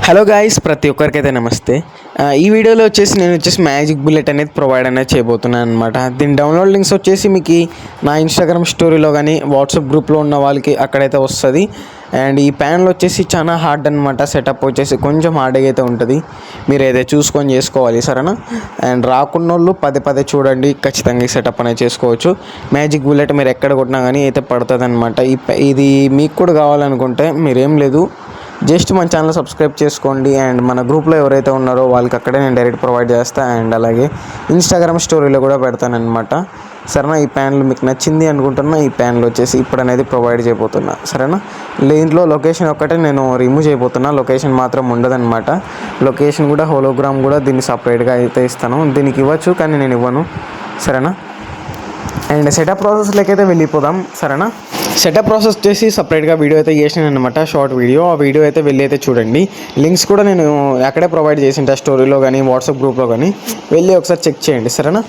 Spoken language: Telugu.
హలో గాయ్స్, ప్రతి ఒక్కరికైతే నమస్తే. ఈ వీడియోలో నేను మ్యాజిక్ బుల్లెట్ అనేది ప్రొవైడ్ అనేది చేయబోతున్నాను అనమాట. దీని డౌన్లోడ్ లింక్స్ వచ్చేసి మీకు నా ఇన్స్టాగ్రామ్ స్టోరీలో కానీ వాట్సాప్ గ్రూప్లో ఉన్న వాళ్ళకి అక్కడైతే వస్తుంది. అండ్ ఈ ప్యాన్లో వచ్చేసి చాలా హార్డ్ అనమాట. సెటప్ వచ్చేసి కొంచెం హార్డ్గా అయితే ఉంటుంది. మీరు అయితే చూసుకొని చేసుకోవాలి, సరేనా? అండ్ రాకున్న వాళ్ళు పదే చూడండి, ఖచ్చితంగా ఈ సెటప్ అనేది చేసుకోవచ్చు. మ్యాజిక్ బుల్లెట్ మీరు ఎక్కడ కొట్టినా కానీ అయితే పడుతుంది అనమాట. ఇది మీకు కూడా కావాలనుకుంటే మీరేం లేదు, జస్ట్ మన ఛానల్ సబ్స్క్రైబ్ చేసుకోండి. అండ్ మన గ్రూప్లో ఎవరైతే ఉన్నారో వాళ్ళకి అక్కడే నేను డైరెక్ట్ ప్రొవైడ్ చేస్తాను. అండ్ అలాగే ఇన్స్టాగ్రామ్ స్టోరీలో కూడా పెడతానమాట, సరేనా? ఈ ప్యాన్లు మీకు నచ్చింది అనుకుంటున్నా. ఈ ప్యాన్లు వచ్చేసి ఇప్పుడు అనేది ప్రొవైడ్ చేయబోతున్నా, సరేనా? దీంట్లో లొకేషన్ ఒక్కటే నేను రిమూవ్ చేయబోతున్నా, లొకేషన్ మాత్రం ఉండదన్నమాట. లొకేషన్ కూడా హోలోగ్రామ్ కూడా దీన్ని సపరేట్గా అయితే ఇస్తాను. దీనికి ఇవ్వచ్చు కానీ నేను ఇవ్వను, సరేనా? అండ్ సెటప్ ప్రాసెస్లోకి అయితే వెళ్ళిపోదాం, సరేనా? సెటప్ ప్రాసెస్ చేసి సపరేట్గా వీడియో అయితే చేసాను అనమాట, షార్ట్ వీడియో. ఆ వీడియో అయితే వెళ్ళి అయితే చూడండి. లింక్స్ కూడా నేను అక్కడే ప్రొవైడ్ చేసింటా, స్టోరీలో కానీ వాట్సాప్ గ్రూప్లో కానీ. వెళ్ళి ఒకసారి చెక్ చేయండి, సరేనా?